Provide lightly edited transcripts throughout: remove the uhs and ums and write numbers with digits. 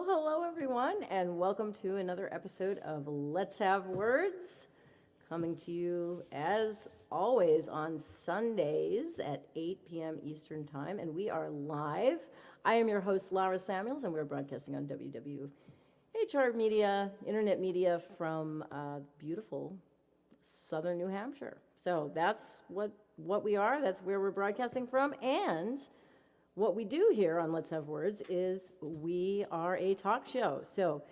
hello everyone, and welcome to another episode of Let's Have Words, coming to you as always on Sundays at 8 p.m. Eastern Time, and we are live. I am your host, Lara Samuels, and we're broadcasting on WWHR Media, Internet Media from beautiful southern New Hampshire. So that's what we are, that's where we're broadcasting from, and what we do here on Let's Have Words is we are a talk show. So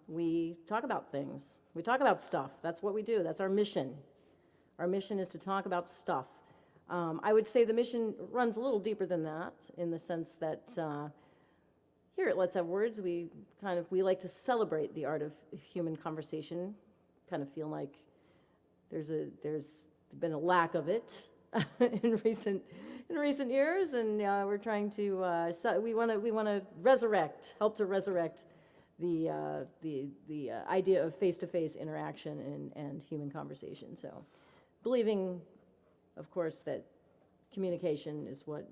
we talk about things. We talk about stuff. That's what we do. That's our mission. Our mission is to talk about stuff. I would say the mission runs a little deeper than that in the sense that here at Let's Have Words, we like to celebrate the art of human conversation. Kind of feel like there's been a lack of it in recent years, and we're trying to we want to help to resurrect the idea of face-to-face interaction and human conversation. So, believing, of course, that communication is what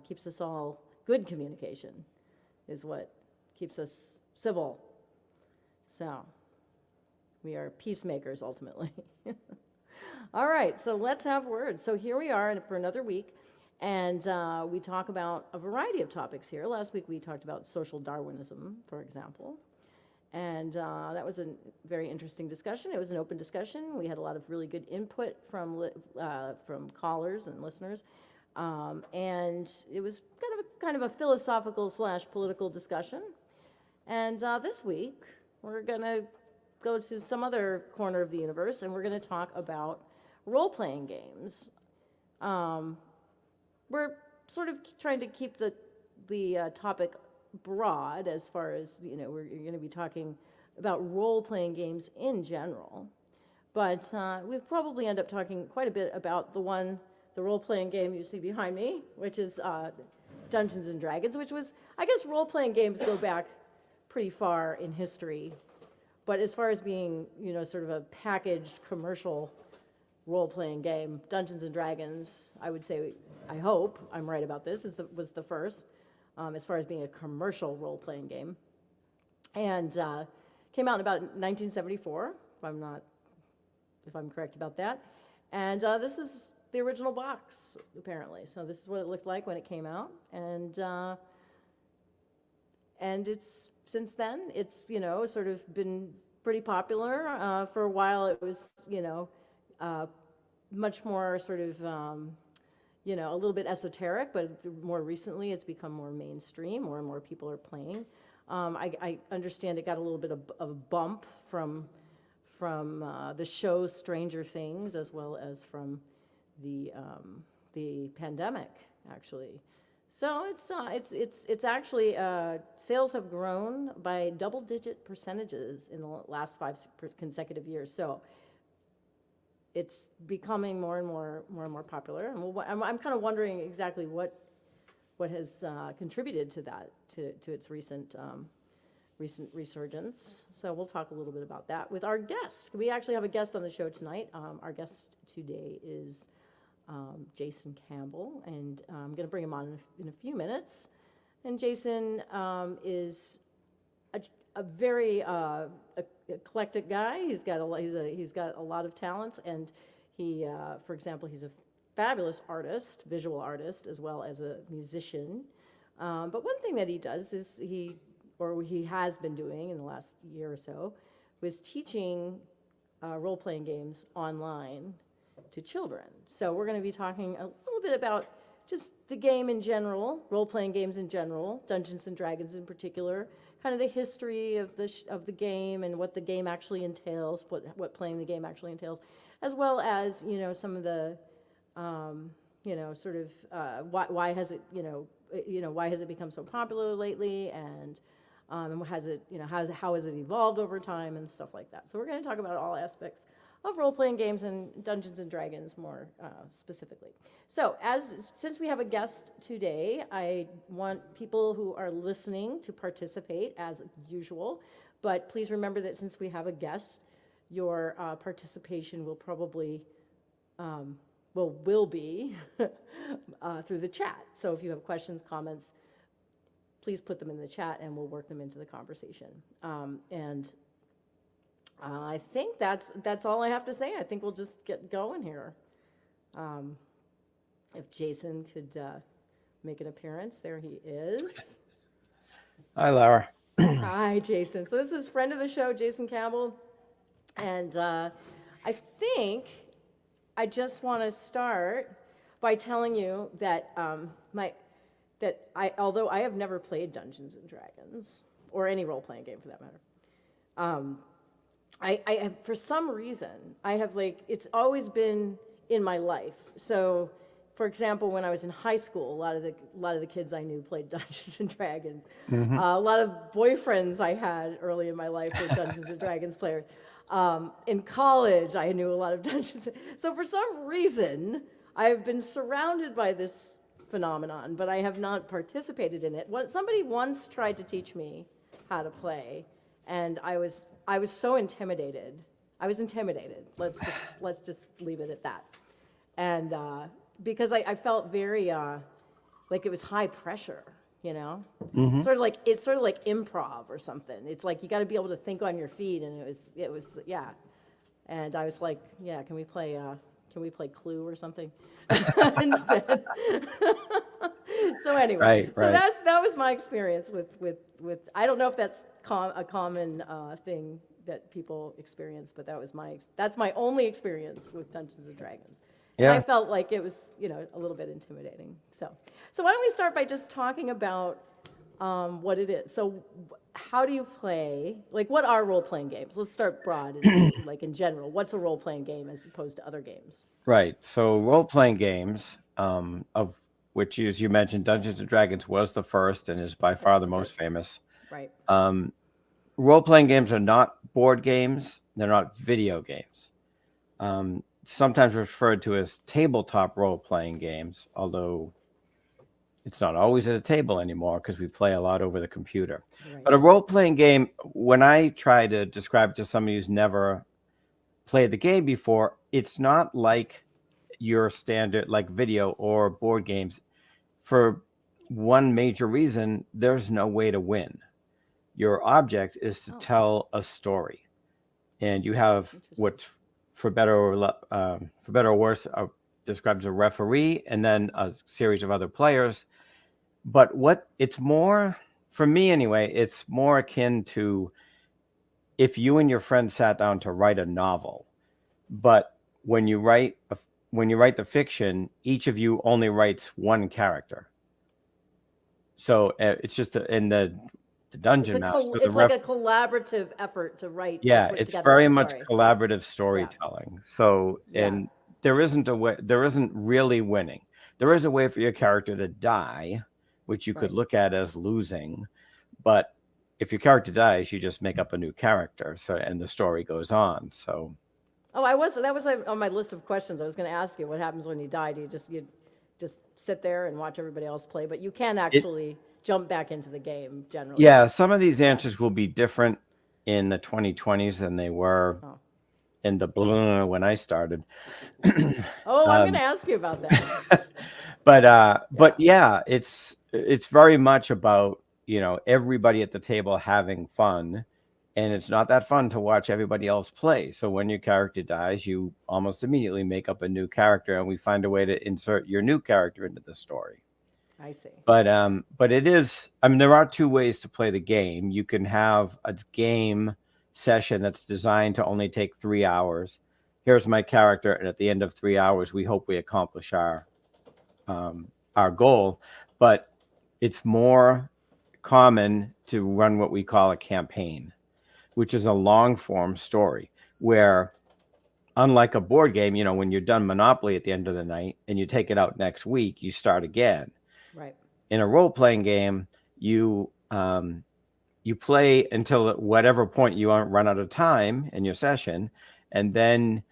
keeps us all good. Communication is what keeps us civil. So, we are peacemakers ultimately. All right, so let's have words. So here we are for another week, and we talk about a variety of topics here. Last week we talked about social Darwinism, for example, and that was a very interesting discussion. It was an open discussion. We had a lot of really good input from callers and listeners, and it was kind of a philosophical / political discussion. And this week we're going to go to some other corner of the universe, and we're going to talk about role-playing games. We're sort of trying to keep the topic broad as far as, we're going to be talking about role-playing games in general. But we'll probably end up talking quite a bit about the role-playing game you see behind me, which is Dungeons and Dragons, which was, I guess role-playing games go back pretty far in history. But as far as being, sort of a packaged commercial role-playing game, Dungeons and Dragons, I would say, I hope I'm right about this, was the first, as far as being a commercial role-playing game. And came out in about 1974, if I'm correct about that. And this is the original box, apparently. So this is what it looked like when it came out. And it's, since then, it's, sort of been pretty popular. For a while, it was, much more sort of, a little bit esoteric, but more recently, it's become more mainstream. More and more people are playing. I understand it got a little bit of a bump from the show Stranger Things, as well as from the pandemic, actually. So it's actually sales have grown by double-digit percentages in the last 5 consecutive years. So it's becoming more and more popular. And I'm kind of wondering exactly what has contributed to that, to its recent resurgence. So we'll talk a little bit about that with our guest. We actually have a guest on the show tonight. Our guest today is Jason Campbell, and I'm going to bring him on in a few minutes. And Jason is a very eclectic guy. He's got a lot of talents, and he, for example, he's a fabulous artist, visual artist, as well as a musician. But one thing that he does is he has been doing in the last year or so was teaching role-playing games online to children. So we're going to be talking a little bit about just the game in general, role-playing games in general, Dungeons and Dragons in particular, kind of the history of the game and what the game actually entails, what playing the game actually entails, as well as some of the sort of why has it become so popular lately, and how has it evolved over time and stuff like that. So we're going to talk about all aspects of role-playing games and Dungeons and Dragons more specifically. So since we have a guest today, I want people who are listening to participate as usual, but please remember that since we have a guest, your participation will probably will be through the chat. So if you have questions, comments, please put them in the chat and we'll work them into the conversation. And I think that's all I have to say. I think we'll just get going here. If Jason could make an appearance, there he is. Hi, Lara. Hi, Jason. So this is friend of the show, Jason Campbell. And I think I just want to start by telling you that although I have never played Dungeons and Dragons, or any role-playing game for that matter, I have, for some reason, I have it's always been in my life. So, for example, when I was in high school, a lot of the kids I knew played Dungeons and Dragons. A lot of boyfriends I had early in my life were Dungeons and Dragons players. In college, I knew a lot of Dungeons. So for some reason, I have been surrounded by this phenomenon, but I have not participated in it. Somebody once tried to teach me how to play, and I was so intimidated. I was intimidated. Let's just leave it at that. And because I felt very like it was high pressure, you know? Mm-hmm. It's sort of like improv or something. It's like you got to be able to think on your feet, and it was yeah. And I was like, yeah, can we play Clue or something instead? So anyway, Right. that was my experience with I don't know if that's a common thing that people experience, but that's my only experience with Dungeons and Dragons. And Yeah. I felt like it was, a little bit intimidating. So why don't we start by just talking about what it is. So how do you play? Like, what are role-playing games? Let's start broad, in general. What's a role-playing game as opposed to other games? Right. So role-playing games, of which, as you mentioned, Dungeons and Dragons was the first and is by far the most famous. Right. Role-playing games are not board games. They're not video games. Sometimes referred to as tabletop role-playing games, although it's not always at a table anymore because we play a lot over the computer. Right. But a role-playing game, when I try to describe it to somebody who's never played the game before, it's not like your standard like video or board games. For one major reason, there's no way to win. Your object is to tell a story, and you have what's for better or worse described as a referee, and then a series of other players. But it's more, for me anyway, it's more akin to if you and your friend sat down to write a novel, but when you write the fiction, each of you only writes one character. So it's just in the dungeon master. It's like a collaborative effort to write. Yeah, to put it's together very a much story. collaborative storytelling. Yeah. So, and there isn't really winning. There is a way for your character to die, which you could look at as losing, but if your character dies, you just make up a new character. So, and the story goes on. So. Oh, that was on my list of questions. I was going to ask you, what happens when you die? Do you just sit there and watch everybody else play? But you can actually jump back into the game generally. Yeah, some of these answers will be different in the 2020s than they were in the when I started. I'm going to ask you about that. But yeah, it's very much about, everybody at the table having fun. And it's not that fun to watch everybody else play. So when your character dies, you almost immediately make up a new character, and we find a way to insert your new character into the story. I see. But it is, there are two ways to play the game. You can have a game session that's designed to only take 3 hours. Here's my character, and at the end of 3 hours, we hope we accomplish our goal. But it's more common to run what we call a campaign, which is a long form story where, unlike a board game, when you're done Monopoly at the end of the night and you take it out next week, you start again. Right. In a role-playing game, you play until whatever point you run out of time in your session, and then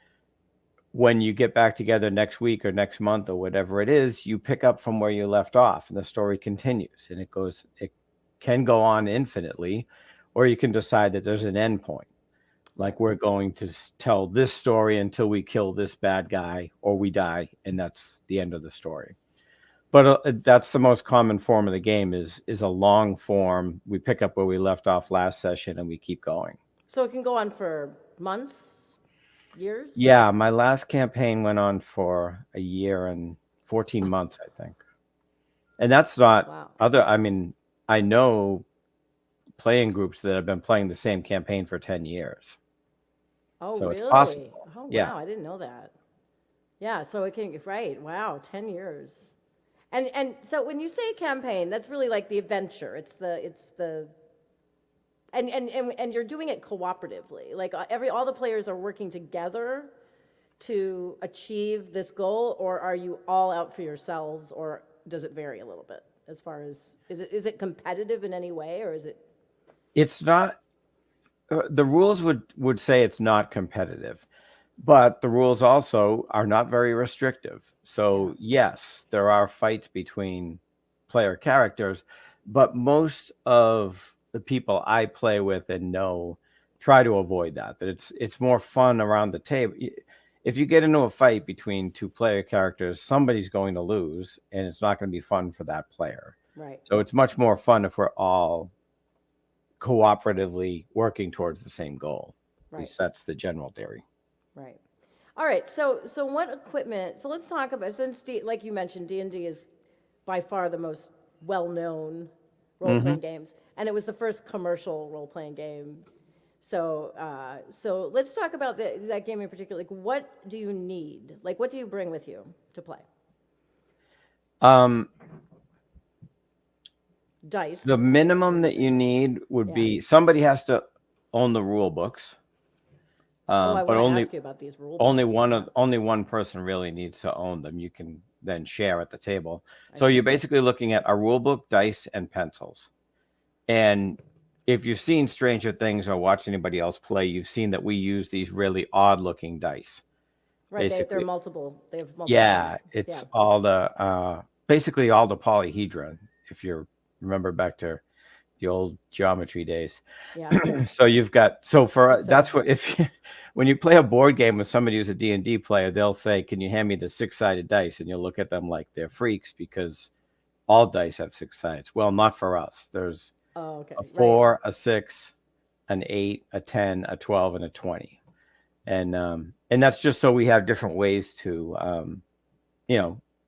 when you get back together next week or next month or whatever it is, you pick up from where you left off, and the story continues. And it can go on infinitely, or you can decide that there's an end point. Like, we're going to tell this story until we kill this bad guy or we die, and that's the end of the story. But that's the most common form of the game is a long form. We pick up where we left off last session and we keep going. So it can go on for months, years? Yeah, my last campaign went on for a year and 14 months, I think. And that's not Wow. I mean, I know playing groups that have been playing the same campaign for 10 years. Oh, So it's really? possible. Oh, Yeah. wow, I didn't know that. Yeah, so it can, right, wow, 10 years. And so when you say campaign, that's really like the adventure. And you're doing it cooperatively. Like all the players are working together to achieve this goal, or are you all out for yourselves, or does it vary a little bit as far as is it competitive in any way, or is it? It's not the rules would say it's not competitive, but the rules also are not very restrictive. So yes, there are fights between player characters, but most of the people I play with and know try to avoid that. That it's more fun around the table. If you get into a fight between two player characters, somebody's going to lose, and it's not going to be fun for that player. Right. So it's much more fun if we're all cooperatively working towards the same goal. At least that's the general theory. Right. All right. So what equipment? So let's talk about, since like you mentioned, D&D is by far the most well-known role-playing games, and it was the first commercial role-playing game. So so let's talk about that game in particular. Like, what do you need? Like, what do you bring with you to play? Dice. The minimum that you need would be somebody has to own the rule books. I but want to ask you about these rule only books. only one person really needs to own them. You can then share at the table. So you're basically looking at a rule book, dice, and pencils. And if you've seen Stranger Things or watched anybody else play, you've seen that we use these really odd looking dice. Right, they're multiple. They have multiple. Yeah, sides. it's all the basically all the polyhedron. If you remember back to the old geometry days. Yeah. So you've got that's what when you play a board game with somebody who's a D&D player, they'll say, "Can you hand me the 6-sided dice?" And you'll look at them like they're freaks because all dice have 6 sides. Well, not for us. There's a 4, a 6, an 8, a 10, a 12, and a 20. And that's just so we have different ways to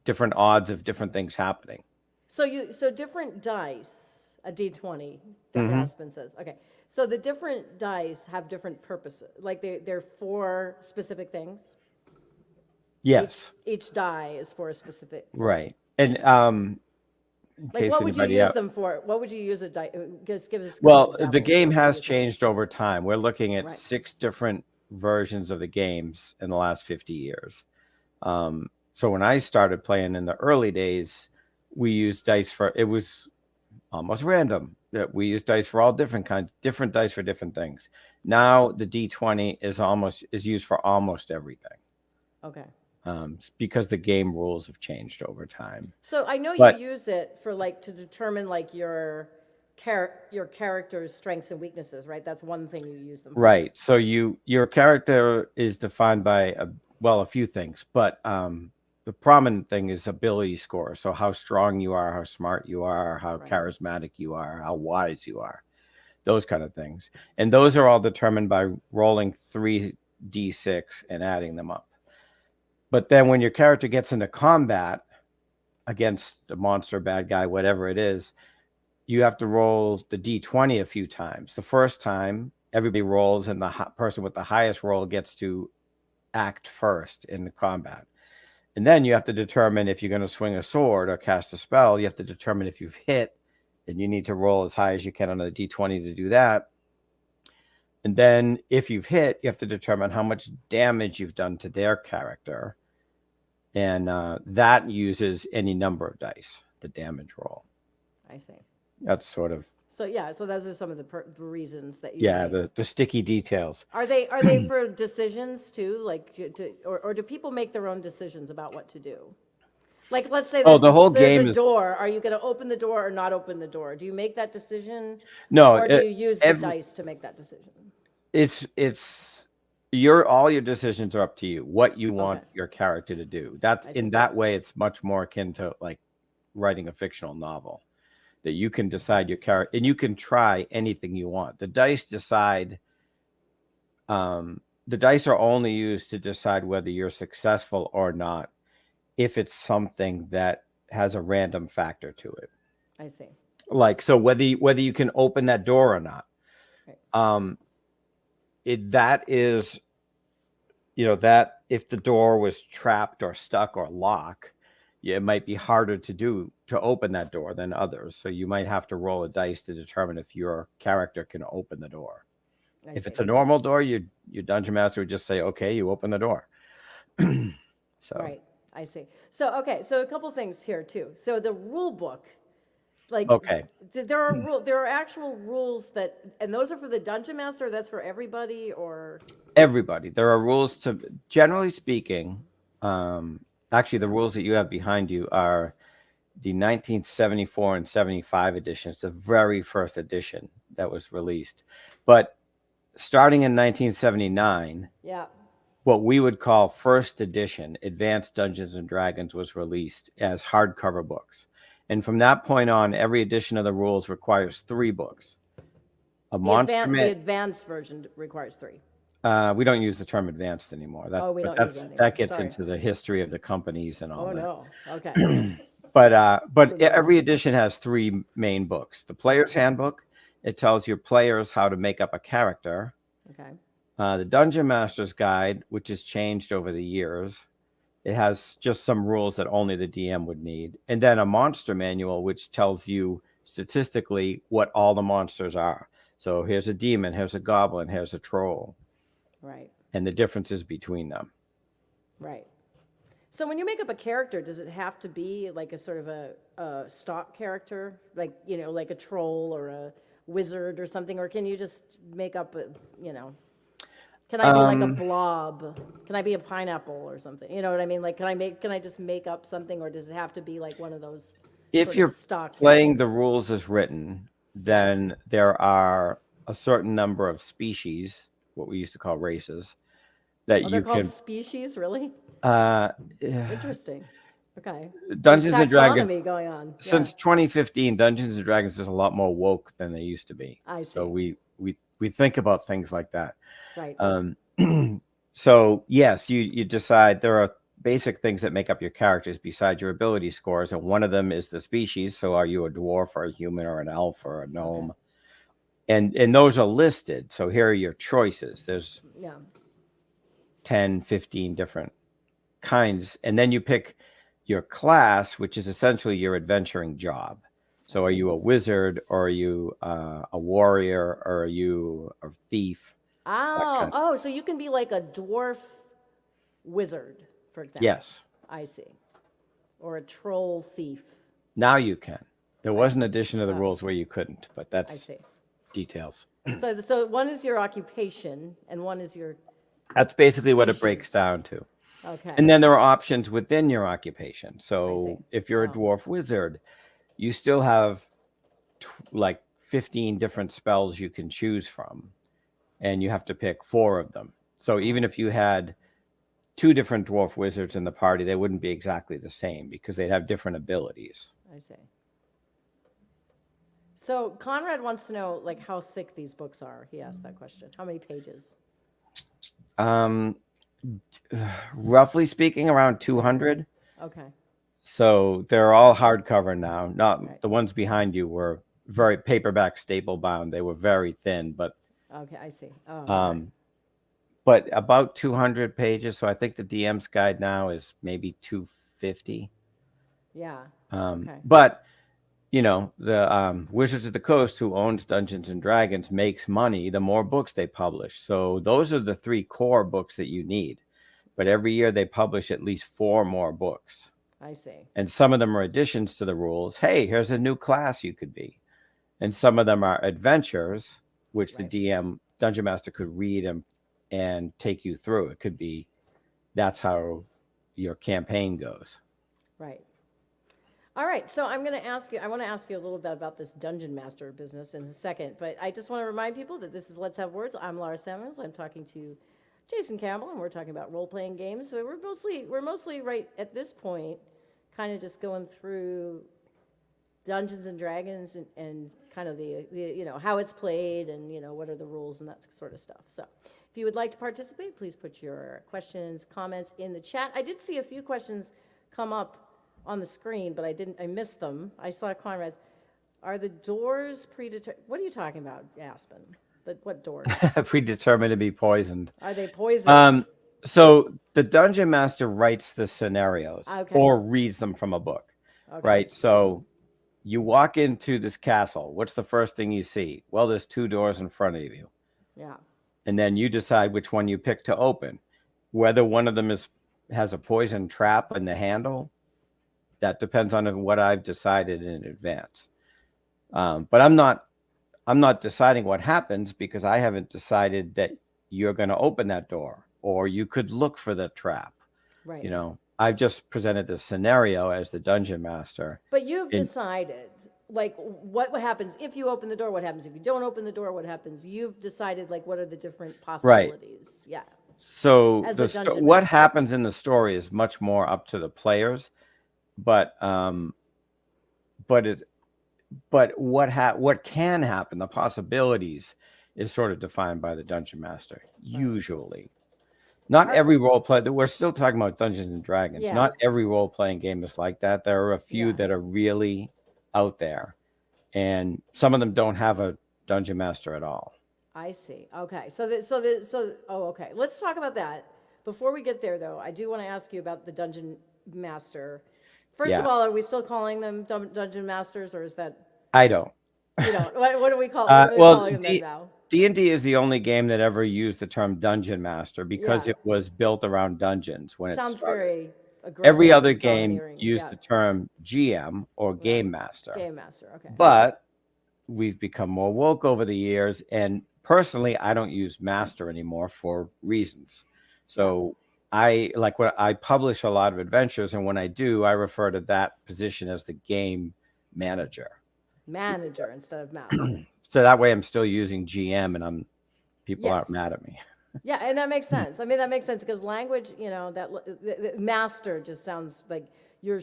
different odds of different things happening. So different dice, a D20, Dr. Aspen says. Okay. So the different dice have different purposes. Like they're for specific things. Yes. Each die is for a specific. Right. And like, what would you use them for? What would you use a die? Just give us. Well, the game has changed over time. We're looking at 6 different versions of the games in the last 50 years. So when I started playing in the early days, we used dice it was almost random. We used dice for all different dice for different things. Now the D20 is used for almost everything. Okay. Because the game rules have changed over time. So I know you use it for to determine your character's strengths and weaknesses, right? That's one thing you use them for. Right. So your character is defined by a few things, but the prominent thing is ability score. So how strong you are, how smart you are, how charismatic you are, how wise you are, those kind of things. And those are all determined by rolling 3d6 and adding them up. But then when your character gets into combat against a monster, bad guy, whatever it is, you have to roll the d20 a few times. The first time, everybody rolls, and the person with the highest roll gets to act first in the combat. And then you have to determine if you're going to swing a sword or cast a spell. You have to determine if you've hit, and you need to roll as high as you can on a d20 to do that. And then if you've hit, you have to determine how much damage you've done to their character. And that uses any number of dice, the damage roll. I see. That's sort of. So those are some of the reasons that you. Yeah, the sticky details. Are they for decisions too? Or do people make their own decisions about what to do? Like, let's say there's a door. Are you going to open the door or not open the door? Do you make that decision? No. Or do you use the dice to make that decision? All your decisions are up to you. What you want your character to do. That's in that way. It's much more akin to writing a fictional novel, that you can decide your character and you can try anything you want. The dice decide. The dice are only used to decide whether you're successful or not if it's something that has a random factor to it. I see. Like, so whether you can open that door or not. Right. That is, that if the door was trapped or stuck or locked, it might be harder to open that door than others. So you might have to roll a dice to determine if your character can open the door. If it's a normal door, your dungeon master would just say, "Okay, you open the door." So Right. I see. So okay. So a couple things here too. So the rule book, like, okay, there are actual rules and those are for the dungeon master. That's for everybody, or everybody. There are rules to, generally speaking. Actually, the rules that you have behind you are the 1974 and 75 edition. It's the very first edition that was released, but starting in 1979, yeah. what we would call first edition, Advanced Dungeons and Dragons, was released as hardcover books. And from that point on, every edition of the rules requires 3 books. The advanced version requires 3. We don't use the term advanced anymore. We don't use that anymore. That gets Sorry. into the history of the companies and all that. Oh no. Okay. But every edition has 3 main books. The Players Handbook, it tells your players how to make up a character. Okay. The Dungeon Master's Guide, which has changed over the years. It has just some rules that only the DM would need. And then a monster manual, which tells you statistically what all the monsters are. So here's a demon, here's a goblin, here's a troll. Right. And the differences between them. Right. So when you make up a character, does it have to be like a sort of a stock character, like, like a troll or a wizard or something, or can you just make up can I be like a blob? Can I be a pineapple or something? You know what I mean? Like, can I just make up something, or does it have to be like one of those? If you're stock playing characters? the rules as written, then there are a certain number of species, what we used to call races, that they're you called can. species, really? Interesting. Okay. Dungeons There's and Dragons taxonomy going on. since 2015. Dungeons and Dragons is a lot more woke than they used to be. I see. So we think about things like that. Right. So yes, you decide there are basic things that make up your characters besides your ability scores, and one of them is the species. So are you a dwarf or a human or an elf or a gnome? Okay. And those are listed. So here are your choices. There's 10, 15 different kinds, and then you pick your class, which is essentially your adventuring job. So are you a wizard, or are you a warrior, or are you a thief? So you can be like a dwarf wizard, for example. Yes. I see. Or a troll thief. Now you can. There was an addition to the rules where you couldn't, but that's I see. Details. So one is your occupation, and one is your That's basically what it breaks down to. Okay. And then there are options within your occupation. So see. if you're a dwarf wizard, you still have like 15 different spells you can choose from, and you have to pick 4 of them. So even if you had 2 different dwarf wizards in the party, they wouldn't be exactly the same because they'd have different abilities. I see. So Conrad wants to know, like, how thick these books are. He asked that question. How many pages? Roughly speaking, around 200. Okay. So they're all hardcover now. Not the ones behind you were very paperback staple bound. They were very thin, but okay, I see. But about 200 pages. So I think the DM's guide now is maybe 250. Yeah. Okay. But the Wizards of the Coast, who owns Dungeons and Dragons, makes money the more books they publish. So those are the 3 core books that you need. But every year they publish at least 4 more books. I see. And some of them are additions to the rules. Hey, here's a new class you could be. And some of them are adventures, which the DM, Dungeon Master, could read and take you through. It could be, that's how your campaign goes. Right. All right, so I want to ask you a little bit about this Dungeon Master business in a second, but I just want to remind people that this is Let's Have Words. I'm Lara Samuels. I'm talking to Jason Campbell, and we're talking about role-playing games. So we're mostly right at this point kind of just going through Dungeons and Dragons and kind of the how it's played and what are the rules and that sort of stuff. So if you would like to participate, please put your questions, comments in the chat. I did see a few questions come up on the screen, but I missed them. I saw Conrad's. Are the doors predetermined? What are you talking about, Aspen? What doors? Predetermined to be poisoned. Are they poisoned? So the dungeon master writes the scenarios or reads them from a book, right? So you walk into this castle. What's the first thing you see? Well, there's 2 doors in front of you. Yeah. And then you decide which one you pick to open. Whether one of them has a poison trap in the handle, that depends on what I've decided in advance. But I'm not deciding what happens because I haven't decided that you're going to open that door, or you could look for the trap. Right. I've just presented the scenario as the dungeon master. But you've decided, like, what happens if you open the door, what happens if you don't open the door, what happens? You've decided, like, what are the different possibilities. Right. Yeah. So what happens in the story is much more up to the players, but what can happen, the possibilities, is sort of defined by the dungeon master, usually. Not every role play. We're still talking about Dungeons and Dragons. Yeah. Not every role playing game is like that. There are a few that are really out there, and some of them don't have a dungeon master at all. I see. Okay. Okay. Let's talk about that. Before we get there, though, I do want to ask you about the dungeon master. First of all, are we still calling them dungeon masters, or is that? I don't. You don't. What do we call? What are we calling them now? D&D is the only game that ever used the term dungeon master because it was built around dungeons when it started. Sounds very aggressive. Every other game used the term GM or game master. Game master, okay. But we've become more woke over the years, and personally, I don't use master anymore for reasons. So I publish a lot of adventures, and when I do, I refer to that position as the game manager. Manager instead of master. So that way I'm still using GM and people aren't mad at me. Yeah, and that makes sense. I mean, that makes sense because language, that master just sounds like you're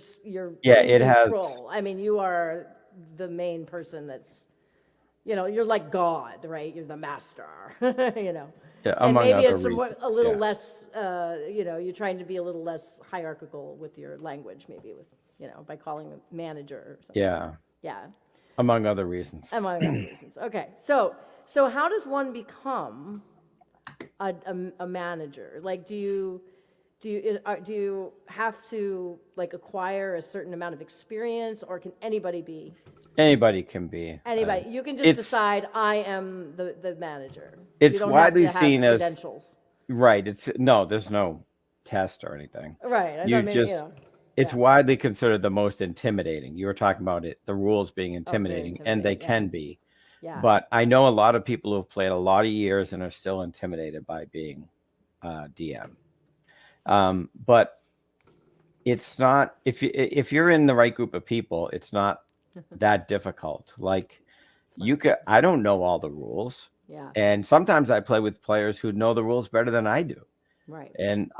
in control. I mean, you are the main person that's, you're like God, right? You're the master, Yeah, and maybe it's a little less, you're trying to be a little less hierarchical with your language, maybe with, by calling them manager or something. Yeah. Yeah. Among other reasons. Okay. So how does one become a manager? Like, do you have to like acquire a certain amount of experience, or can anybody be? Anybody can be. Anybody. You can just decide I am the manager. It's widely seen as credentials. Right. There's no test or anything. Right. It's widely considered the most intimidating. You were talking about the rules being intimidating, and they can be. Yeah. But I know a lot of people who have played a lot of years and are still intimidated by being DM. But it's not, if you're in the right group of people, it's not that difficult. Like I don't know all the rules. Yeah. And sometimes I play with players who know the rules better than I do. Right. And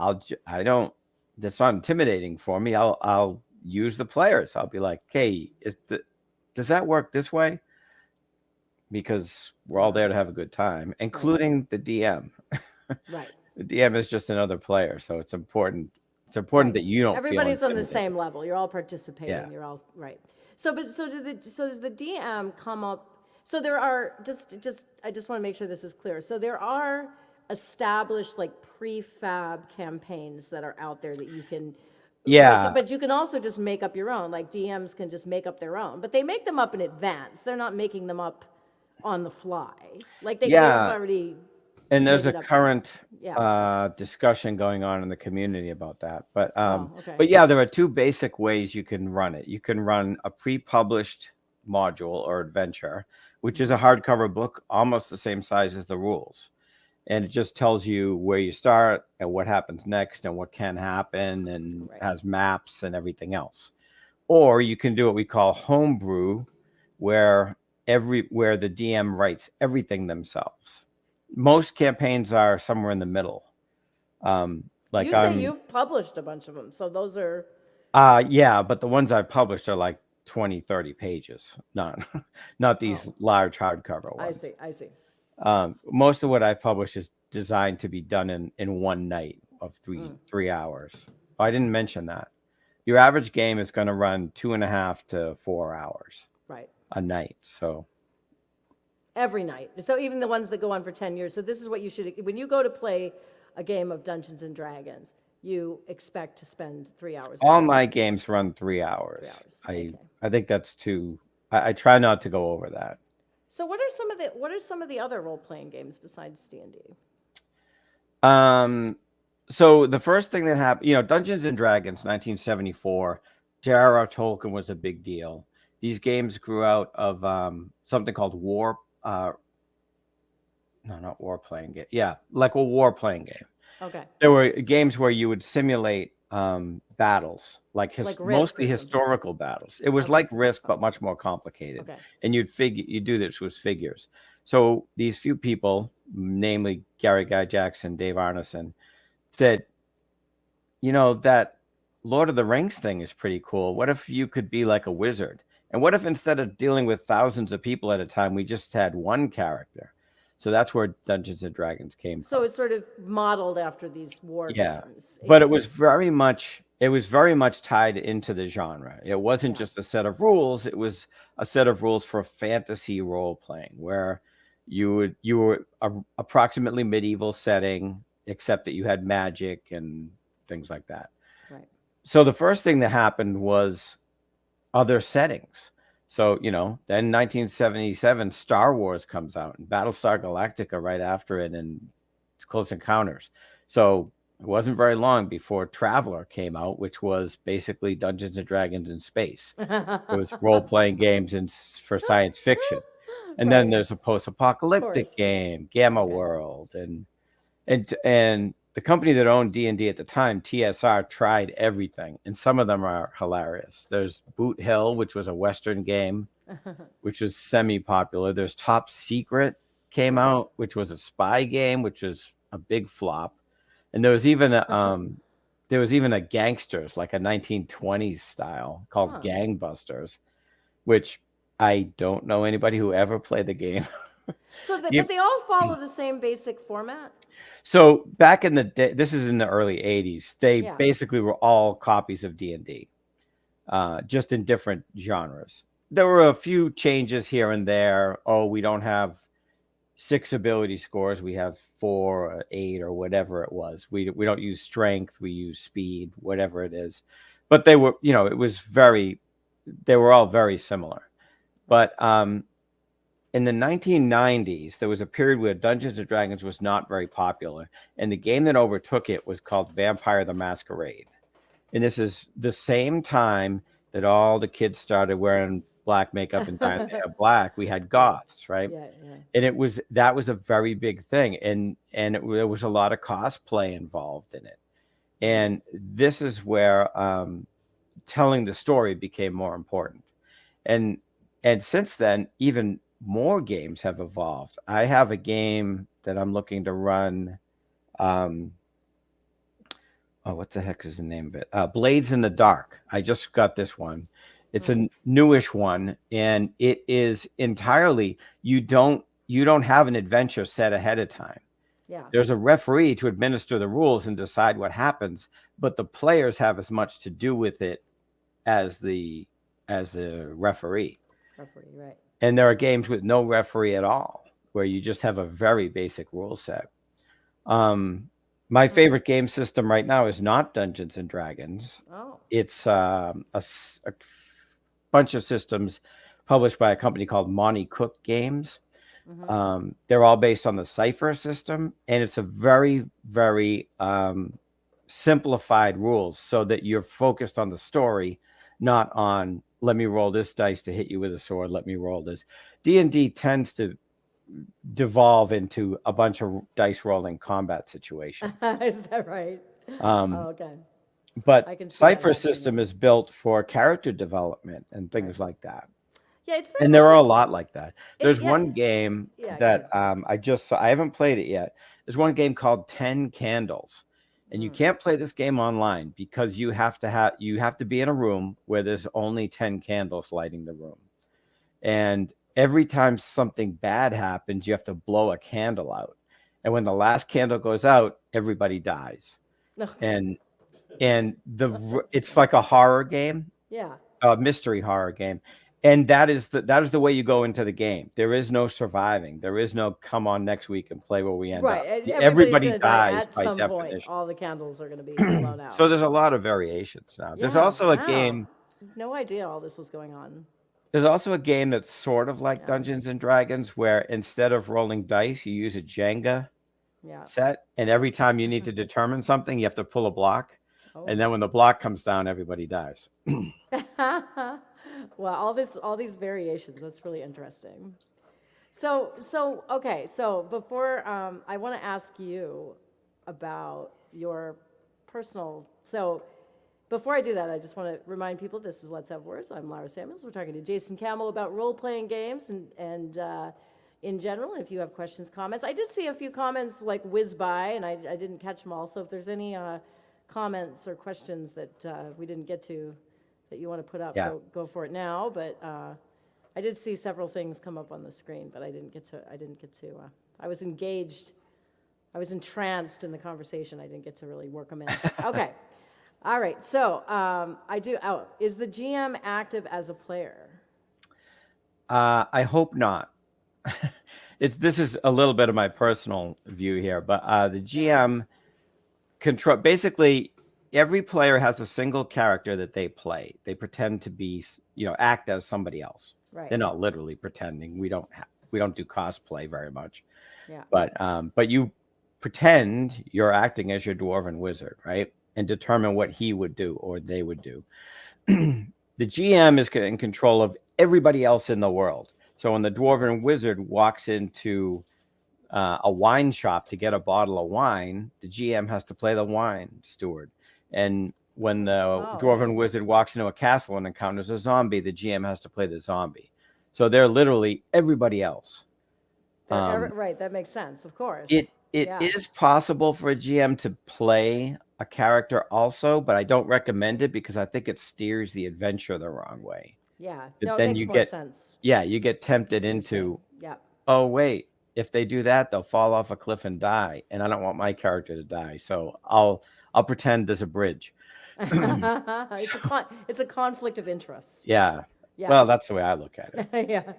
that's not intimidating for me. I'll use the players. I'll be like, hey, does that work this way? Because we're all there to have a good time, including the DM. Right. The DM is just another player, so it's important. It's important that you don't. Everybody's on the same level. You're all participating. Yeah. You're all right. So does the DM come up? So there are I just want to make sure this is clear. So there are established like prefab campaigns that are out there that you can but you can also just make up your own. Like DMs can just make up their own, but they make them up in advance. They're not making them up on the fly. Like they've already. And there's a current discussion going on in the community about that. But but there are 2 basic ways you can run it. You can run a pre-published module or adventure, which is a hardcover book almost the same size as the rules. And it just tells you where you start and what happens next and what can happen, and has maps and everything else. Or you can do what we call homebrew, where the DM writes everything themselves. Most campaigns are somewhere in the middle. Like you say, you've published a bunch of them, so those are. But the ones I've published are like 20, 30 pages, not these large hardcover ones. I see. Most of what I've published is designed to be done in one night of three hours. Oh, I didn't mention that. Your average game is going to run 2.5 to 4 hours Right. a night. So Every night. So even the ones that go on for 10 years. So this is what you should, when you go to play a game of Dungeons and Dragons, you expect to spend 3 hours. all my games run 3 hours. 3 hours. I think that's too. I try not to go over that. So what are some of the other role playing games besides D&D? So the first thing that happened, Dungeons and Dragons, 1974, J.R.R. Tolkien was a big deal. These games grew out of something called not war playing game. Yeah, like a war playing game. Okay. There were games where you would simulate battles, like mostly historical battles. It was like Risk, but much more complicated. Okay. And you do this with figures. So these few people, namely Gary Guy Jackson, Dave Arneson, said, that Lord of the Rings thing is pretty cool. What if you could be like a wizard? And what if instead of dealing with thousands of people at a time, we just had one character? So that's where Dungeons and Dragons came from. So it's sort of modeled after these war games. But it was very much tied into the genre. It wasn't just a set of rules. It was a set of rules for fantasy role playing where you were approximately medieval setting, except that you had magic and things like that. Right. So the first thing that happened was other settings. So, then 1977, Star Wars comes out and Battlestar Galactica right after it, and it's Close Encounters. So it wasn't very long before Traveler came out, which was basically Dungeons and Dragons in space. It was role-playing games for science fiction. And then there's a post-apocalyptic game, Gamma World, and the company that owned D&D at the time, TSR, tried everything, and some of them are hilarious. There's Boot Hill, which was a Western game, which was semi-popular. There's Top Secret came out, which was a spy game, which was a big flop. And there was even a gangsters, like a 1920s style called Gangbusters, which I don't know anybody who ever played the game. So, but they all follow the same basic format? So back in the day, this is in the early 80s, they basically were all copies of D&D, just in different genres. There were a few changes here and there. Oh, we don't have 6 ability scores. We have 4 or 8 or whatever it was. We don't use strength. We use speed, whatever it is. But they were, they were all very similar. But in the 1990s, there was a period where Dungeons & Dragons was not very popular, and the game that overtook it was called Vampire the Masquerade. And this is the same time that all the kids started wearing black makeup and dying their hair black. We had goths, right? Yeah. And that was a very big thing, and there was a lot of cosplay involved in it. And this is where telling the story became more important. And since then, even more games have evolved. I have a game that I'm looking to run. What the heck is the name of it? Blades in the Dark. I just got this one. It's a newish one, and it is entirely you don't have an adventure set ahead of time. Yeah. There's a referee to administer the rules and decide what happens, but the players have as much to do with it as the referee. Right. And there are games with no referee at all, where you just have a very basic rule set. My favorite game system right now is not Dungeons and Dragons. Oh. It's a bunch of systems published by a company called Monty Cook Games. Mm-hmm. They're all based on the Cypher system, and it's a very, very simplified rules so that you're focused on the story, not on let me roll this dice to hit you with a sword. Let me roll this. D&D tends to devolve into a bunch of dice rolling combat situation. Is that right? Okay. But Cypher system is built for character development and things like that. Yeah, it's very and there are a lot like that. There's one game that I haven't played it yet. There's one game called 10 Candles, And you can't play this game online because you have to be in a room where there's only 10 candles lighting the room. And every time something bad happens, you have to blow a candle out. And when the last candle goes out, everybody dies. And it's like a horror game. Yeah. A mystery horror game. And that is the way you go into the game. There is no surviving. There is no come on next week and play where we end up. Everybody Gonna die dies at by some definition. point. All the candles are going to be blown out. So there's a lot of variations now. There's also a game. No idea all this was going on. There's also a game that's sort of like Dungeons and Dragons, where instead of rolling dice, you use a Jenga set, and every time you need to determine something, you have to pull a block, and then when the block comes down, everybody dies. Well, all these variations, that's really interesting. So before I want to ask you about your personal. So before I do that, I just want to remind people this is Let's Have Words. I'm Lara Samuels. We're talking to Jason Campbell about role-playing games and in general. If you have questions, comments, I did see a few comments like whiz by, and I didn't catch them all. So if there's any comments or questions that we didn't get to that you want to put up, go for it now. But I did see several things come up on the screen, but I didn't get to. I was engaged. I was entranced in the conversation. I didn't get to really work them in. Okay. All right. So is the GM active as a player? I hope not. This is a little bit of my personal view here, but the GM control. Basically, every player has a single character that they play. They pretend to be, act as somebody else. Right. They're not literally pretending. We don't do cosplay very much. Yeah. But you pretend you're acting as your dwarven wizard, right? And determine what he would do or they would do. The GM is in control of everybody else in the world. So when the dwarven wizard walks into a wine shop to get a bottle of wine, the GM has to play the wine steward. And when the dwarven wizard walks into a castle and encounters a zombie, the GM has to play the zombie. So they're literally everybody else. Right, that makes sense, of course. It is possible for a GM to play a character also, but I don't recommend it because I think it steers the adventure the wrong way. Yeah, But it makes more sense. Yeah, you get tempted into, oh, wait, if they do that, they'll fall off a cliff and die, and I don't want my character to die, so I'll pretend there's a bridge. It's a conflict of interest. Yeah. Well, that's the way I look at it. Yeah.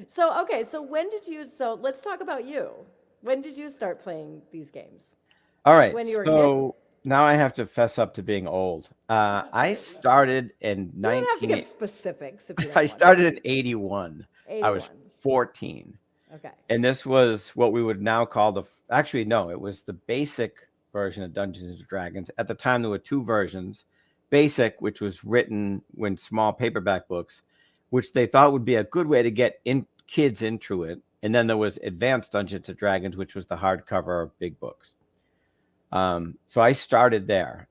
So let's talk about you. When did you start playing these games? All right. When you were a kid? Now I have to fess up to being old. I started in 19... You don't have to give specifics if you don't I want started in 81. I was 14. Okay. And this was what we would now call it was the basic version of Dungeons and Dragons. At the time, there were two versions. Basic, which was written in small paperback books, which they thought would be a good way to get kids into it. And then there was Advanced Dungeons and Dragons, which was the hardcover big books. So I started there.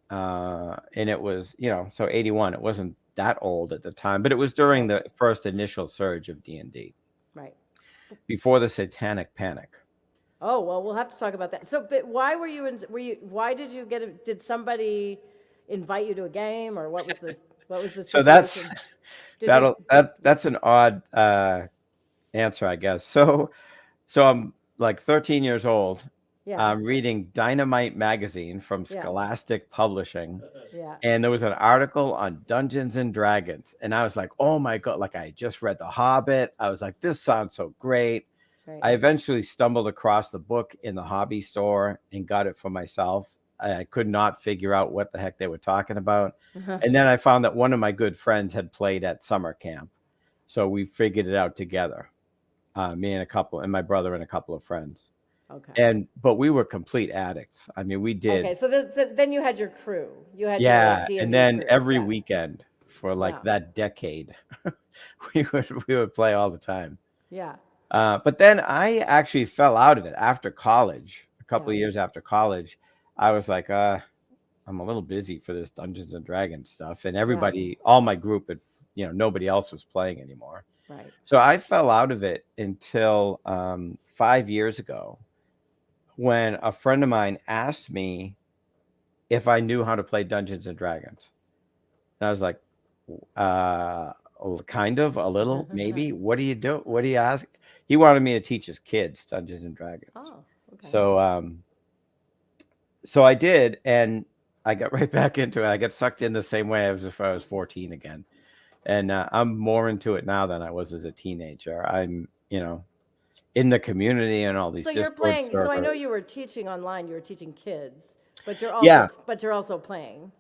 And it was, so 81. It wasn't that old at the time, but it was during the first initial surge of D&D. Right. Before the Satanic Panic. Oh, well, we'll have to talk about that. So, but why why did you did somebody invite you to a game, or what was the situation? So that's an odd answer, I guess. So I'm like 13 years old. Yeah. I'm reading Dynamite magazine from Scholastic Publishing. Yeah. And there was an article on Dungeons and Dragons. And I was like, oh my God, like I just read The Hobbit. I was like, this sounds so great. Right. I eventually stumbled across the book in the hobby store and got it for myself. I could not figure out what the heck they were talking about. And then I found that one of my good friends had played at summer camp. So we figured it out together. Me and my brother and a couple of friends. Okay. But we were complete addicts. I mean, we did. Okay, so then you had your crew. You had your D&D and then crew. Every weekend for that decade, we would play all the time. Yeah. But then I actually fell out of it after college. A couple of years after college, I was like, I'm a little busy for this Dungeons and Dragons stuff, and everybody, all my group had, nobody else was playing anymore. Right. So I fell out of it until 5 years ago, when a friend of mine asked me if I knew how to play Dungeons and Dragons. And I was like, kind of, a little, maybe. What do you do? What do you ask? He wanted me to teach his kids Dungeons and Dragons. Oh, okay. So I did, and I got right back into it. I got sucked in the same way as if I was 14 again. And I'm more into it now than I was as a teenager. I'm, in the community and all these So you're Discord playing. servers. So I know you were teaching online. You were teaching kids, but you're also playing.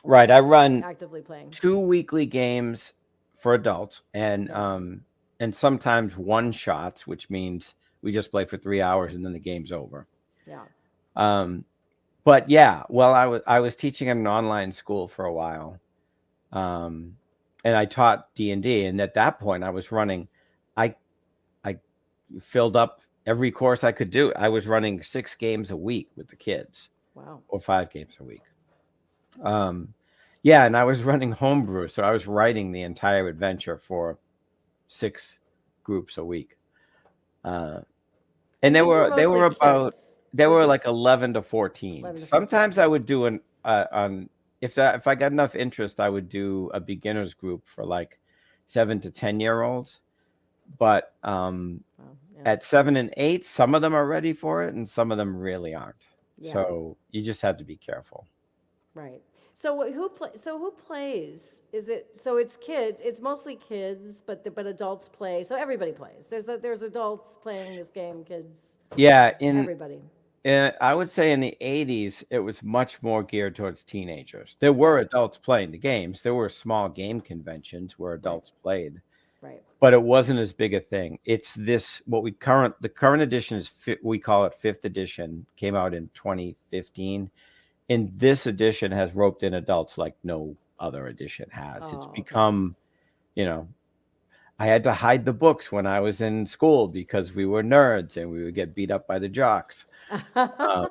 Right. I run Actively playing 2 weekly games for adults, and sometimes one shots, which means we just play for 3 hours and then the game's over. Yeah. But yeah, well, I was teaching at an online school for a while, and I taught D&D, and at that point I was running. I filled up every course I could do. I was running 6 games a week with the kids. Wow. Or 5 games a week. Yeah, and I was running homebrew, so I was writing the entire adventure for 6 groups a week. And they were like 11 to 14. Sometimes I would do if I got enough interest, I would do a beginners group for like 7 to 10-year-olds. But at 7 and 8, some of them are ready for it, and some of them really aren't. Yeah. So you just have to be careful. Right. So who plays? Is it it's kids? It's mostly kids, but adults play. So everybody plays. There's adults playing this game, kids. Yeah, everybody. I would say in the 80s, it was much more geared towards teenagers. There were adults playing the games. There were small game conventions where adults played. Right. But it wasn't as big a thing. It's this, the current edition is, we call it 5th edition, came out in 2015. And this edition has roped in adults like no other edition has. It's become, I had to hide the books when I was in school because we were nerds and we would get beat up by the jocks. Now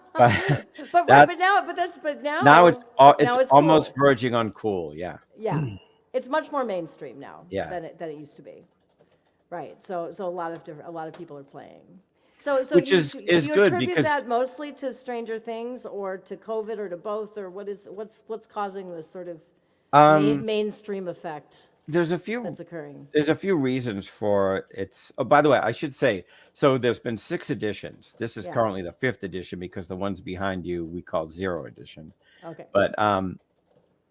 it's almost cool. Verging on cool. Yeah. Yeah. It's much more mainstream now than it used to be. Right. So a lot of people are playing. So which is you good attribute because that mostly to Stranger Things or to COVID or to both, or what's causing this sort of mainstream effect? That's occurring. There's a few reasons for it. Oh, by the way, I should say, so there's been 6 editions. This is currently the 5th edition because the ones behind you we call 0 edition. Okay.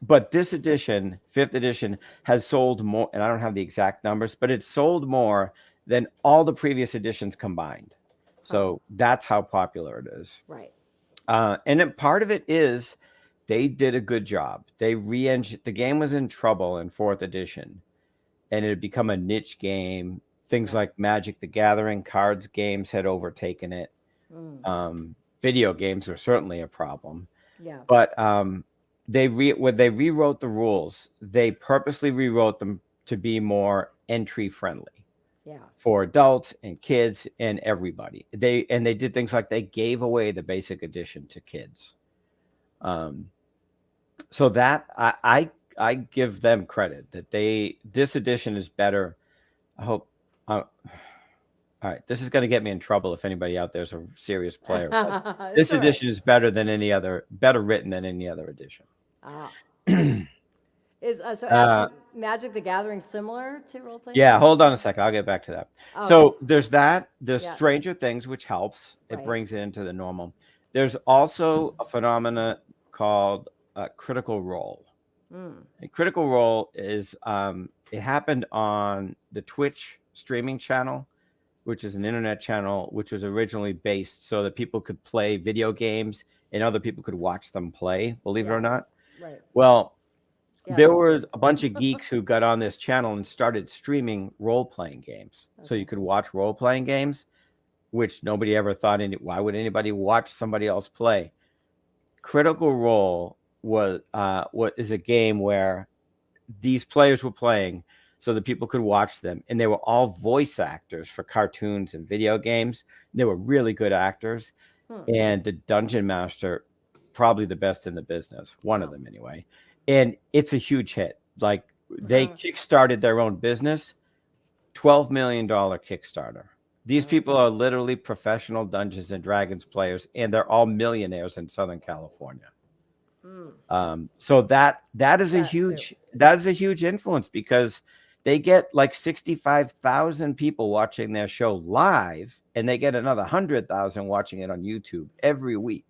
But this edition, 5th edition, has sold more, and I don't have the exact numbers, but it's sold more than all the previous editions combined. So that's how popular it is. Right. And part of it is they did a good job. The game was in trouble in 4th edition, and it had become a niche game. Things like Magic the Gathering, cards games had overtaken it. Video games were certainly a problem. Yeah. But when they rewrote the rules, they purposely rewrote them to be more entry friendly. Yeah. For adults and kids and everybody. They did things like they gave away the basic edition to kids. So that I give them credit that this edition is better. I hope. All right, this is going to get me in trouble if anybody out there is a serious player. This edition is better written than any other edition. Magic the Gathering similar to role playing? Yeah, hold on a second. I'll get back to that. Okay. So there's that. There's Stranger Things, which helps. It brings it into the normal. There's also a phenomena called Critical Role. And Critical Role is it happened on the Twitch streaming channel, which is an internet channel which was originally based so that people could play video games and other people could watch them play, believe it or not. Right. Well, there was a bunch of geeks who got on this channel and started streaming role-playing games. So you could watch role-playing games, which nobody ever thought, why would anybody watch somebody else play? Critical Role is a game where these players were playing so that people could watch them. And they were all voice actors for cartoons and video games. They were really good actors. And the Dungeon Master, probably the best in the business, one of them anyway. And it's a huge hit. Like they kickstarted their own business, $12 million Kickstarter. These people are literally professional Dungeons and Dragons players, and they're all millionaires in Southern California. So that is a huge influence, because they get like 65,000 people watching their show live, and they get another 100,000 watching it on YouTube every week.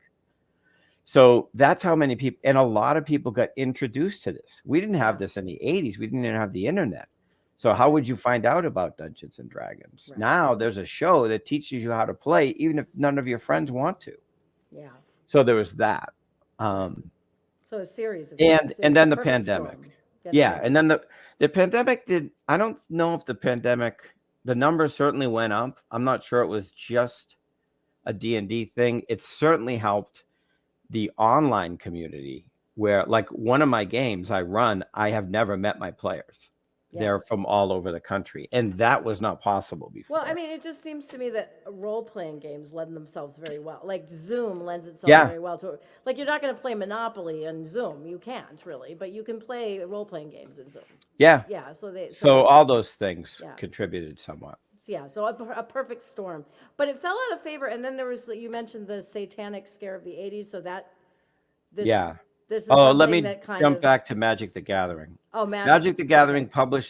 So that's how many people, and a lot of people got introduced to this. We didn't have this in the 80s. We didn't even have the internet. So how would you find out about Dungeons and Dragons? Right. Now there's a show that teaches you how to play, even if none of your friends want to. Yeah. So there was that. So a series of and then the pandemic. And then the pandemic I don't know if the numbers certainly went up. I'm not sure it was just a D&D thing. It certainly helped the online community, where like one of my games I run, I have never met my players. They're from all over the country, and that was not possible before. Well, I mean, it just seems to me that role-playing games lend themselves very well. Like Zoom lends itself very well to it. Like, you're not going to play Monopoly on Zoom. You can't really, but you can play role-playing games in Zoom. Yeah. So all those things contributed somewhat. So a perfect storm. But it fell out of favor, and then there was, you mentioned the satanic scare of the 80s, so this is let me that kind jump of back to Magic the Gathering. Oh, Magic the Gathering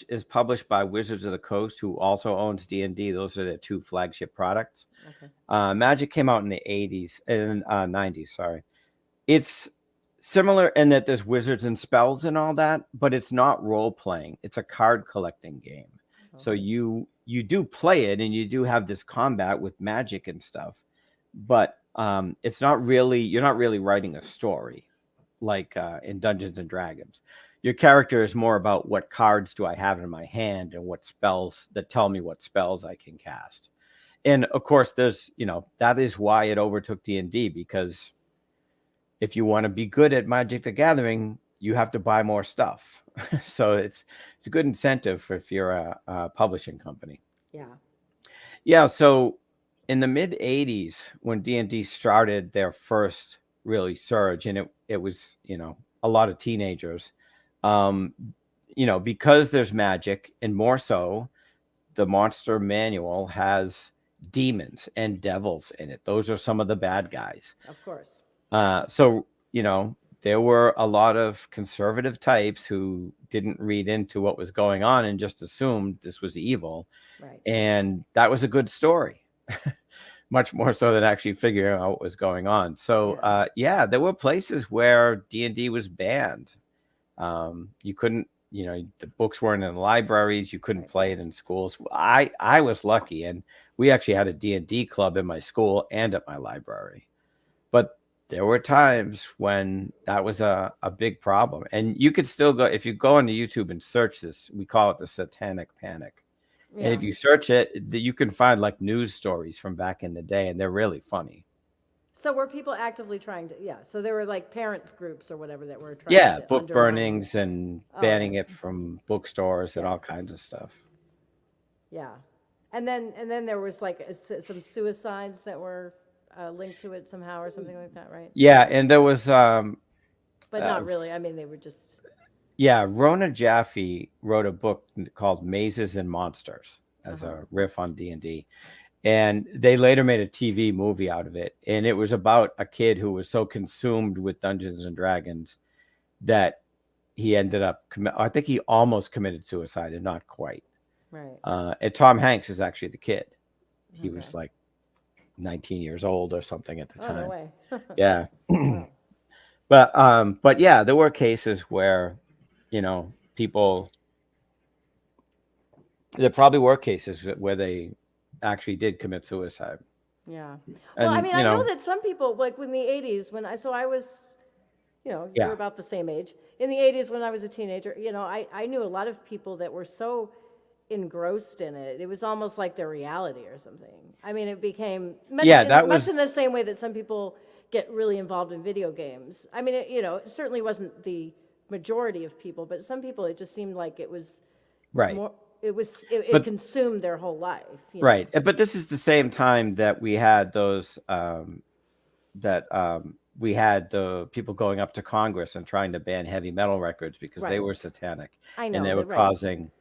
is published by Wizards of the Coast, who also owns D&D. Those are their two flagship products. Magic came out in the 80s and 90s. Sorry, it's similar in that there's wizards and spells and all that, but it's not role playing. It's a card collecting game. So you do play it, and you do have this combat with magic and stuff, but it's not really, you're not really writing a story like in Dungeons and Dragons. Your character is more about what cards do I have in my hand, and what spells that tell me what spells I can cast. And of course, there's, that is why it overtook D&D, because if you want to be good at Magic the Gathering, you have to buy more stuff. So it's a good incentive if you're a publishing company. So in the mid 80s, when D&D started their first really surge, and it was, a lot of teenagers, because there's magic, and more so, the monster manual has demons and devils in it. Those are some of the bad guys. Of course. So, there were a lot of conservative types who didn't read into what was going on and just assumed this was evil. Right. And that was a good story, much more so than actually figuring out what was going on. So, there were places where D&D was banned. You couldn't, the books weren't in the libraries. You couldn't play it in schools. I was lucky, and we actually had a D&D club in my school and at my library. But there were times when that was a big problem. And you could still go, if you go onto YouTube and search this, we call it the Satanic Panic. And if you search it, you can find like news stories from back in the day, and they're really funny. So were people actively trying to, so there were like parents groups or whatever that were trying to book burnings and banning it from bookstores and all kinds of stuff. And then there was like some suicides that were linked to it somehow or something like that, right? And there was but not really. I mean, they were just Rona Jaffe wrote a book called Mazes and Monsters as a riff on D&D, and they later made a TV movie out of it, and it was about a kid who was so consumed with Dungeons and Dragons that he ended up I think he almost committed suicide, and not quite. Right. And Tom Hanks is actually the kid. He was like 19 years old or something at the time. No way. But there were cases where, people, there probably were cases where they actually did commit suicide. Well, And, I mean, I know that some people, like in the 80s, when I was, you were about the same age. In the 80s, when I was a teenager, I knew a lot of people that were so engrossed in it. It was almost like their reality or something. I mean, it became much in the same way that some people get really involved in video games. I mean, it certainly wasn't the majority of people, but some people, it just seemed like it was more, it consumed their whole life. Right. But this is the same time that we had those, we had the people going up to Congress and trying to ban heavy metal records because they were satanic. I know, and they were causing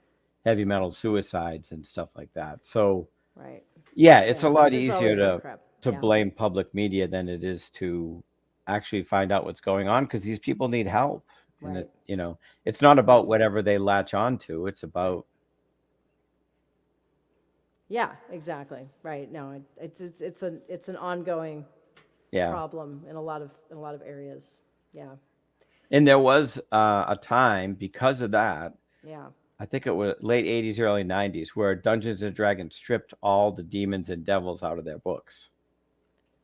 heavy metal suicides and stuff like that. So, Right. Yeah, it's Yeah. a lot There's easier always that crap. to Yeah. blame public media than it is to actually find out what's going on, because these people need help. And Right. it's not about There's, whatever they latch onto. It's right. about, Yeah, exactly. Right. No, it's an ongoing yeah. problem in a lot of areas. Yeah. And there was a time because of that, Yeah. I think it was late 80s, early 90s, where Dungeons and Dragons stripped all the demons and devils out of their books.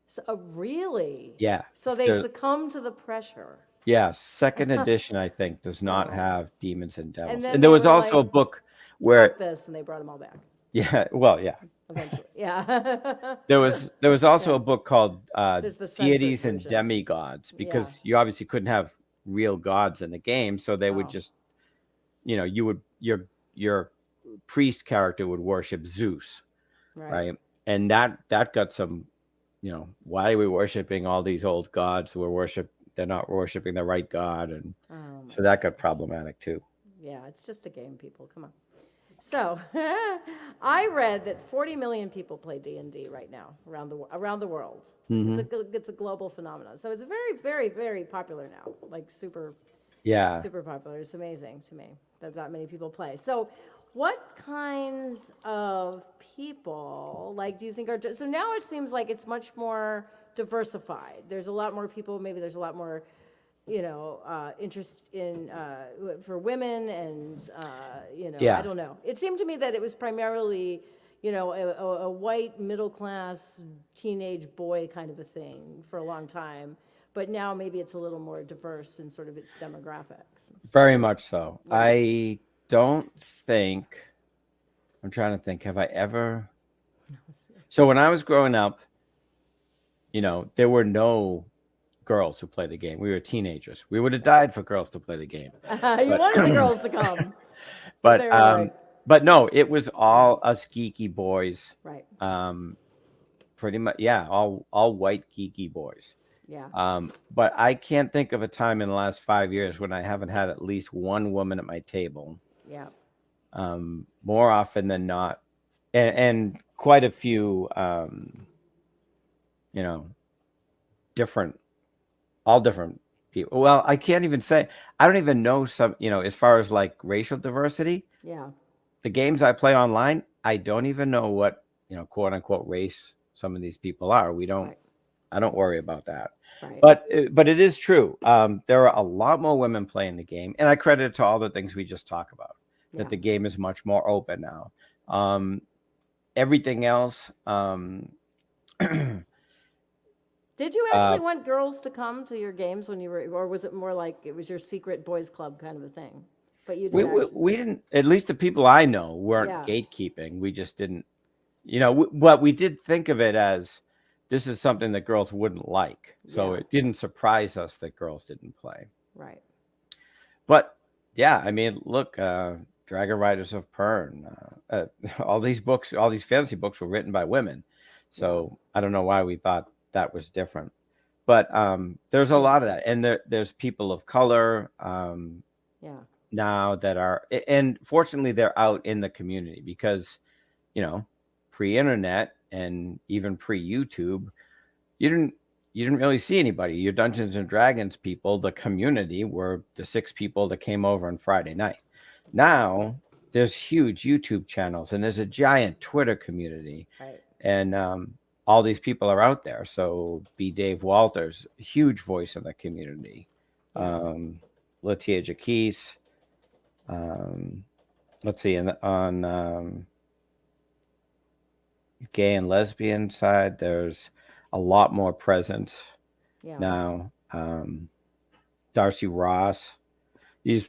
So really? Yeah. So they The- succumb to the pressure. yeah, second edition, I think, does not Oh. have demons and devils. And then And there they was were also a like, book fuck where, this, and they brought them all back yeah, well, yeah. eventually. Yeah. There was also Yeah. a book called There's the censored Deities and version. Demigods, Yeah. because you obviously couldn't have real gods in the game, so they would Oh. just, your priest character would worship Zeus, right? And that got some, why are we worshiping all these old gods? They're not worshiping the right God, and so that got problematic too. Yeah, it's just a game, people. Come on. So, I read that 40 million people play D&D right now around the world. It's a global phenomenon. So it's very, very, very popular now. Like super popular. It's amazing to me that many people play. So, what kinds of people do you think are so now? It seems like it's much more diversified. There's a lot more people. Maybe there's a lot more interest in for women, and I don't know. It seemed to me that it was primarily a white middle class teenage boy kind of a thing for a long time, but now maybe it's a little more diverse in sort of its demographics. Very much so. Yeah. I don't think, I'm trying to think, have I ever? So when I was growing up, there were no girls who played the game. We were teenagers. We would have died for girls to play the game. You wanted the girls to come. But no, it was all us geeky boys. Right. Pretty much, yeah, all white geeky boys. Yeah. But I can't think of a time in the last 5 years when I haven't had at least one woman at my table. Yeah. More often than not, and quite a few, all different people. Well, I can't even say, I don't even know some, as far as like racial diversity. Yeah. The games I play online, I don't even know what, quote unquote race some of these people are. I don't worry about that. Right. But it is true. There are a lot more women playing the game, and I credit it to all the things we just talked about, that the game is much more open now. Everything else, did you actually want girls to come to your games when you were, or was it more like it was your secret boys club kind of a thing? But you didn't. We didn't. At least the people I know weren't gatekeeping. We just didn't. But we did think of it as this is something that girls wouldn't like. So it didn't surprise us that girls didn't play. Right. But yeah, I mean, look, Dragon Riders of Pern, all these books, all these fantasy books were written by women. So I don't know why we thought that was different. But there's a lot of that. And there's people of color now that are, and fortunately they're out in the community because, pre-internet and even pre-YouTube, you didn't really see anybody. Your Dungeons and Dragons people, the community, were the 6 people that came over on Friday night. Now there's huge YouTube channels and there's a giant Twitter community, and all these people are out there. So B. Dave Walters, huge voice in the community. Latia Jaquise. Let's see, on gay and lesbian side, there's a lot more presence now. Darcy Ross, these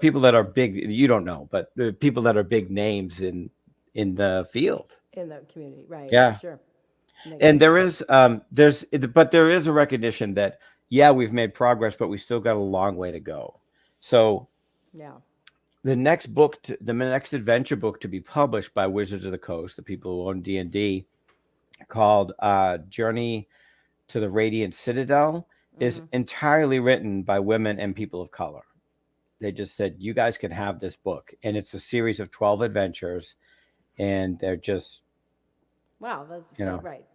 people that are big, you don't know, but the people that are big names in the field, in the community, right? Yeah, sure. And there is there is a recognition that we've made progress, but we still got a long way to go. So the next book, the next adventure book to be published by Wizards of the Coast, the people who own D&D, called Journey to the Radiant Citadel, is entirely written by women and people of color. They just said, you guys can have this book. And it's a series of 12 adventures. And they're just Wow, that's You so know, right.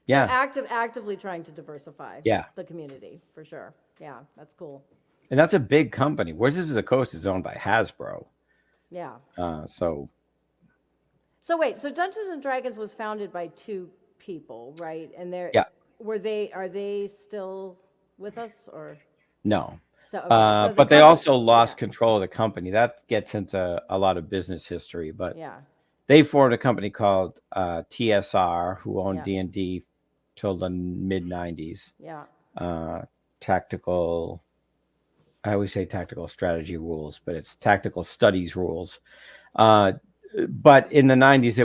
So yeah, actively trying to diversify yeah, the community for sure. Yeah, that's cool. and that's a big company. Wizards of the Coast is owned by Hasbro, Yeah. so So wait, so Dungeons and Dragons was founded by two people, right? And yeah, are they still with us or no. so okay, so the But they company, also yeah. lost control of the company. That gets into a lot of business history, but Yeah. they formed a company called TSR, who owned Yeah. D&D till the mid '90s. Yeah. Uh, tactical, I always say tactical strategy rules, but it's tactical studies rules. Uh, but in the '90s,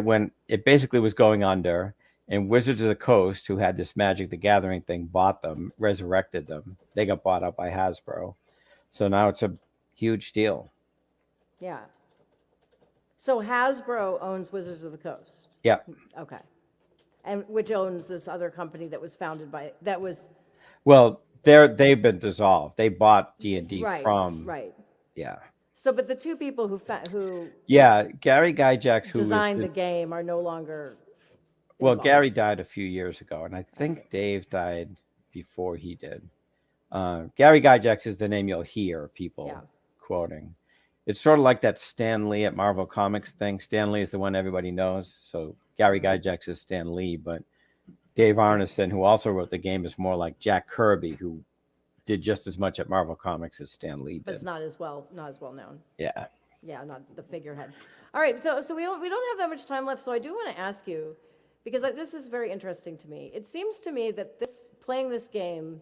it basically was going under, and Wizards of the Coast, who had this Magic the Gathering thing, bought them, resurrected them. They got bought up by Hasbro. So now it's a huge deal. Yeah. So Hasbro owns Wizards of the Coast. Yeah. Okay. And which owns this other company that was founded by that was Well, they've been dissolved. They bought D&D right, from, right. yeah. So but the two people who Yeah, Gary Gygax, who was designed the game are no longer well, Gary involved. died a few years ago, and I I see. think Dave died before he did. Gary Gygax is the name you'll hear Yeah. people quoting. It's sort of like that Stan Lee at Marvel Comics thing. Stan Lee is the one everybody knows. So Gary Gygax is Stan Lee, but Dave Arneson, who also wrote the game, is more like Jack Kirby, who did just as much at Marvel Comics as Stan Lee But it's did. not as well known. Yeah. Yeah, not the figurehead. All right, so we don't have that much time left. So I do want to ask you, because this is very interesting to me. It seems to me that playing this game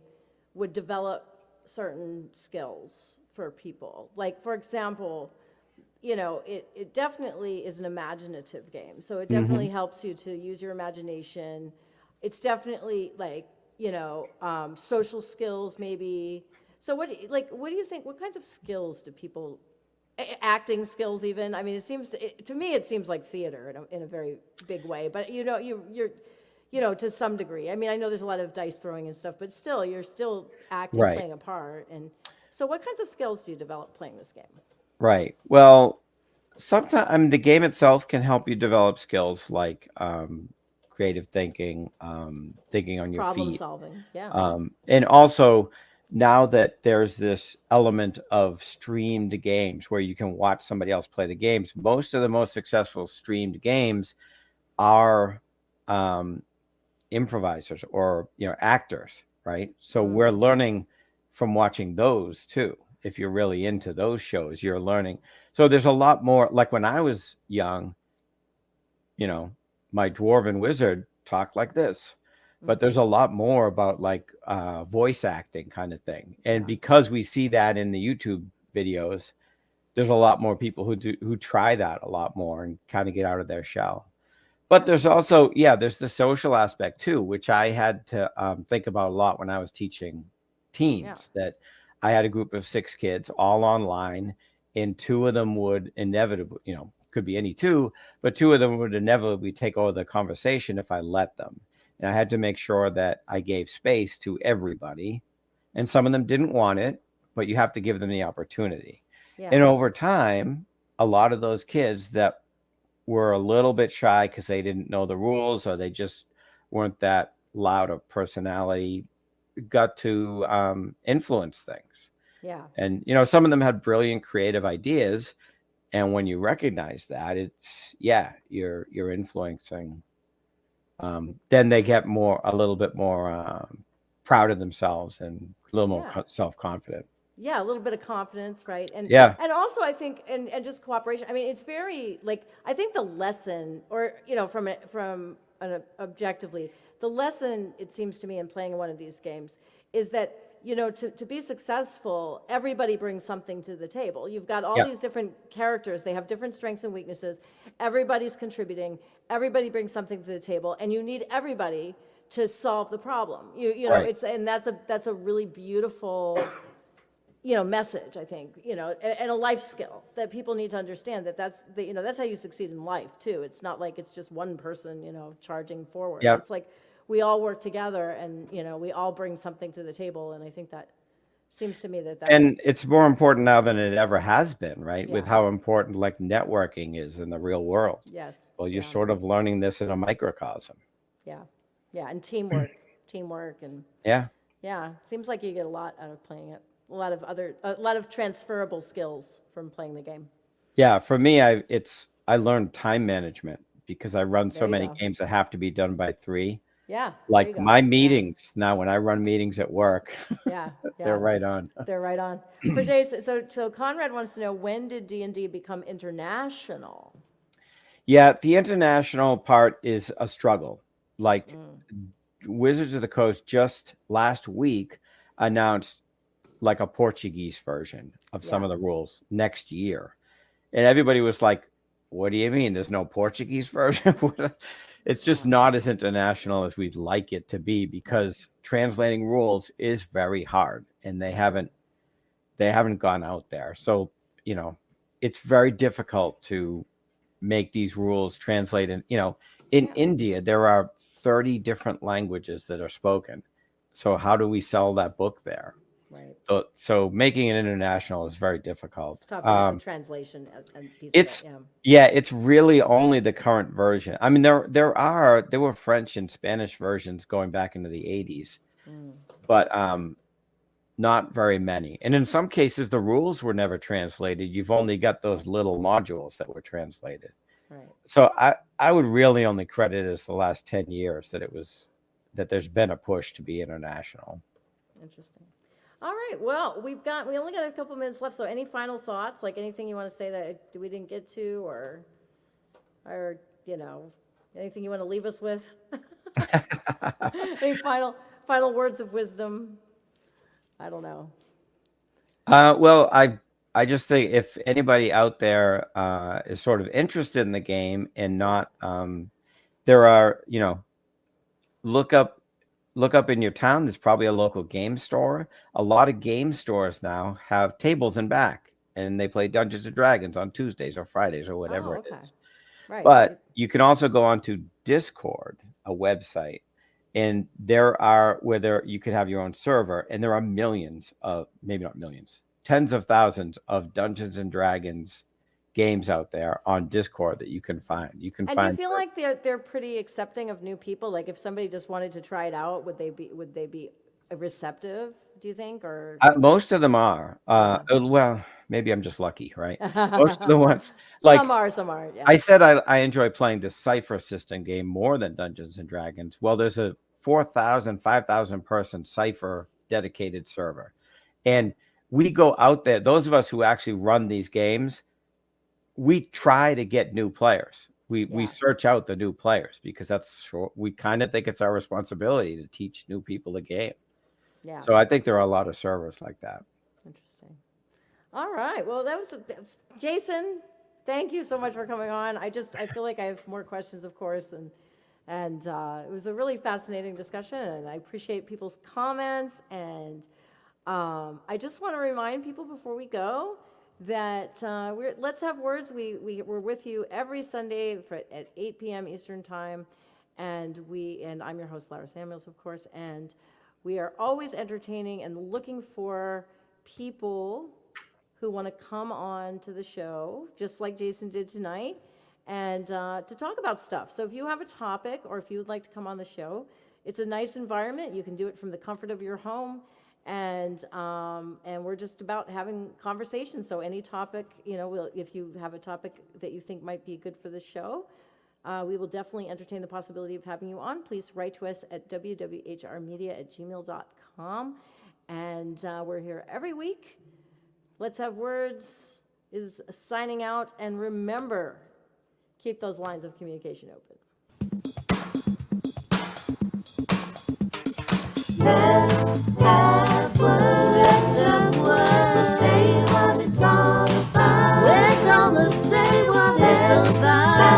would develop certain skills for people. Like for example, it definitely is an imaginative game. So it definitely helps you to use your imagination. It's definitely like social skills maybe. So what do you think? What kinds of skills do people acting skills even? I mean, to me it seems like theater in a very big way, but you're to some degree. I mean, I know there's a lot of dice throwing and stuff, but still you're still acting, Right. playing a part. And so what kinds of skills do you develop playing this game? Right. Well, sometimes the game itself can help you develop skills like creative thinking, thinking on your Problem feet. solving, yeah. And also, now that there's this element of streamed games where you can watch somebody else play the games, most of the most successful streamed games are improvisers or actors, right? So we're learning from watching those too. If you're really into those shows, you're learning. So there's a lot more. Like when I was young, my dwarven wizard talked like this, but there's a lot more about like voice acting kind of thing. And because we see that in the YouTube videos, there's a lot more people who try that a lot more and kind of get out of their shell. But there's also, there's the social aspect too, which I had to think about a lot when I was teaching teens. That I had a group of 6 kids all online, and 2 of them would inevitably, could be any 2, but 2 of them would inevitably take over the conversation if I let them. And I had to make sure that I gave space to everybody. And some of them didn't want it, but you have to give them the opportunity. Yeah. And over time, a lot of those kids that were a little bit shy because they didn't know the rules or they just weren't that loud of personality got to influence things. Yeah. And some of them had brilliant creative ideas, and when you recognize that, it's you're influencing. Then they get a little bit more proud of themselves and a little more self-confident. Yeah, a little bit of confidence, right? Yeah. And also I think, and just cooperation. I mean, it's very like, I think the lesson, or from an objectively, the lesson it seems to me in playing one of these games is that to be successful, everybody brings something to the table. You've got all these different characters; they have different strengths and weaknesses. Everybody's contributing. Everybody brings something to the table, and you need everybody to solve the problem. Right. That's a really beautiful message, I think, and a life skill that people need to understand that's how you succeed in life too. It's not like it's just one person, charging forward. Yep. It's like we all work together and, we all bring something to the table. And I think that Seems to me that's And it's more important now than it ever has been, right? With Yeah. how important like networking is in the real world. yes. Well, you're Yeah. sort of learning this in a microcosm. Yeah. Yeah. And teamwork, and Yeah. yeah, seems like you get a lot out of playing it. A lot of transferable skills from playing the game. Yeah. For me, I learned time management because I run There so you many go. games that have to be done by 3. Yeah. There you Like go. my Yeah. meetings now, when I run meetings at work, Yeah. they're Yeah. right on. They're right on. For Jason, so Conrad wants to know, when did D&D become international? Yeah, the international part is a struggle. Like Wizards of the Coast just last week announced like a Portuguese version of some Yeah. of the rules next year. And everybody was like, what do you mean there's no Portuguese version? It's just not as international as we'd like it to be because translating rules is very hard and they haven't gone out there. So, it's very difficult to make these rules translate in, in India there are 30 different languages that are spoken. So how do we sell that book there? Right. So making it international is very difficult. It's tough, just the translation and piece It's of it. yeah, it's really only the current version. I mean, there were French and Spanish versions going back into the 80s, but not very many. And in some cases, the rules were never translated. You've only got those little modules that were translated. Right. So I would really only credit it as the last 10 years that there's been a push to be international. Interesting. All right. Well, we only got a couple minutes left. So any final thoughts, like anything you want to say that we didn't get to, or anything you want to leave us with? Any final words of wisdom? I don't know. Well, I just think if anybody out there is sort of interested in the game and not, there are, look up in your town. There's probably a local game store. A lot of game stores now have tables in back, and they play Dungeons and Dragons on Tuesdays or Fridays or whatever it is. Right. But you can also go onto Discord, a website, and you could have your own server, and there are millions of, maybe not millions, tens of thousands of Dungeons and Dragons games out there on Discord that you can find. And do you feel like they're pretty accepting of new people? Like if somebody just wanted to try it out, would they be receptive, do you think? Or most of them are. Well, maybe I'm just lucky, right? Most of the ones, like some are. Yeah. I said, I enjoy playing the Cypher system game more than Dungeons and Dragons. Well, there's a 4,000, 5,000 person Cypher dedicated server, and we go out there. Those of us who actually run these games, we try to get new players. We search out the new players because we kind of think it's our responsibility to teach new people the game. Yeah. So I think there are a lot of servers like that. Interesting. All right. Well, that was Jason. Thank you so much for coming on. I feel like I have more questions, of course, and it was a really fascinating discussion, and I appreciate people's comments. And I just want to remind people before we go that Let's Have Words. We're with you every Sunday at 8 p.m. Eastern Time, and I'm your host, Lara Samuels, of course, and we are always entertaining and looking for people who want to come on to the show, just like Jason did tonight, and to talk about stuff. So if you have a topic or if you would like to come on the show, it's a nice environment. You can do it from the comfort of your home, and we're just about having conversations. So any topic, if you have a topic that you think might be good for this show, we will definitely entertain the possibility of having you on. Please write to us at wwhrmedia@gmail.com. And we're here every week. Let's Have Words is signing out. And remember, keep those lines of communication open. Let's have words. Let's have words. Say what it's all about. We're gonna say what it's all about.